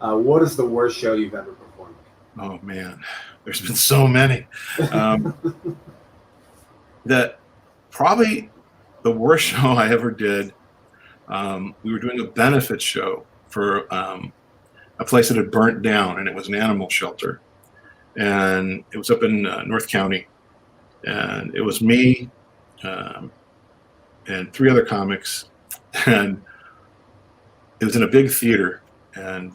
What is the worst show you've ever performed? Oh man, there's been so many. Um, that probably the worst show I ever did. We were doing a benefit show for a place that had burnt down, and it was an animal shelter, and it was up in North County, and it was me um, and three other comics, and it was in a big theater, and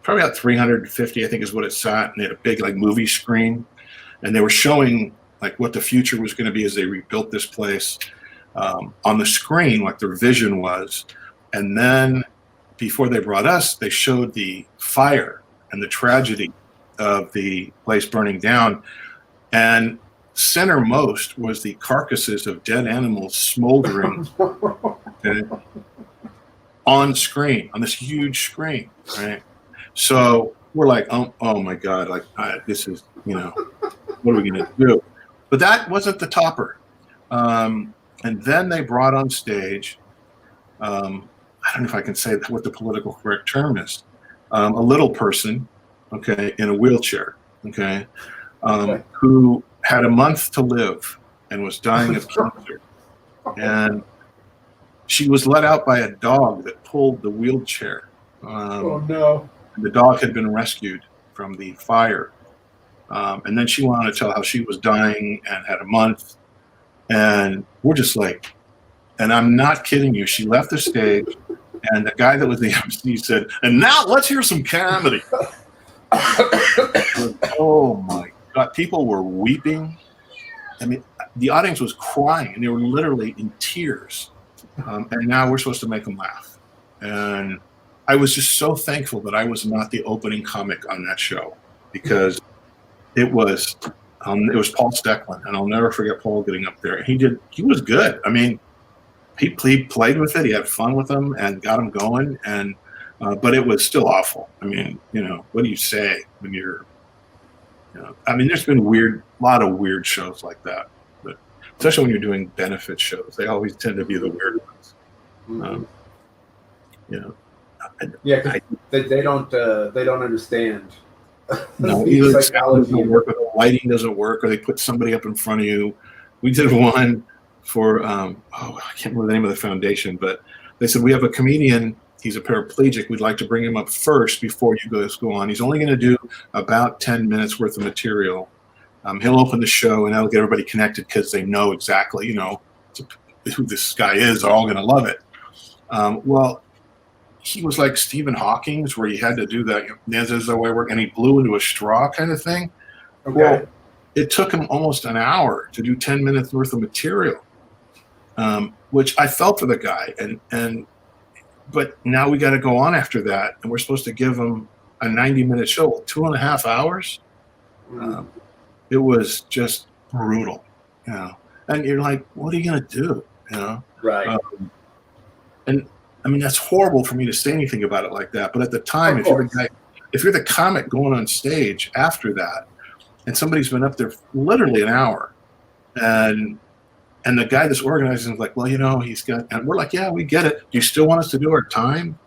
probably about 350, I think, is what it sat, and they had a big like movie screen, and they were showing like what the future was going to be as they rebuilt this place on the screen, like their vision was, and then before they brought us, they showed the fire and the tragedy of the place burning down, and centermost was the carcasses of dead animals smoldering on screen, on this huge screen, right? So we're like, oh my God, like this is, what are we gonna do? But that wasn't the topper. And then they brought on stage, I don't know if I can say what the political correct term is, a little person, okay, in a wheelchair, okay, who had a month to live and was dying of cancer. And she was let out by a dog that pulled the wheelchair. Oh no. The dog had been rescued from the fire. And then she wanted to tell how she was dying and had a month. And we're just like, and I'm not kidding you, she left the stage and the guy that was the MC said, and now let's hear some comedy. Oh my God, people were weeping. I mean, the audience was crying and they were literally in tears. And now we're supposed to make them laugh. And I was just so thankful that I was not the opening comic on that show, because it was Paul Stecklin, and I'll never forget Paul getting up there. He was good. I mean, he played with it. He had fun with them and got them going. And but it was still awful. I mean, what do you say when you're, I mean, there's been a lot of weird shows like that, but especially when you're doing benefit shows, they always tend to be the weird ones. Mm-hmm. Yeah, because they don't understand. No, either the sound doesn't work or the lighting doesn't work, or they put somebody up in front of you. We did one for I can't remember the name of the foundation, but they said, we have a comedian, he's a paraplegic, we'd like to bring him up first before you guys go on. He's only going to do about 10 minutes worth of material. He'll open the show and that'll get everybody connected because they know exactly, who this guy is. They're all going to love it. Well, he was like Stephen Hawking's, where he had to do that, this is the way we're, and he blew into a straw kind of thing. Okay. Well, it took him almost an hour to do 10 minutes worth of material, which I felt for the guy. But now we got to go on after that, and we're supposed to give him a 90-minute show, 2.5 hours. It was just brutal, And you're like, what are you gonna do, Right. And I mean, that's horrible for me to say anything about it like that. But at the time, if you're the comic going on stage after that, and somebody's been up there literally an hour, and the guy that's organizing is like, well, he's got, and we're like, yeah, we get it. Do you still want us to do our time?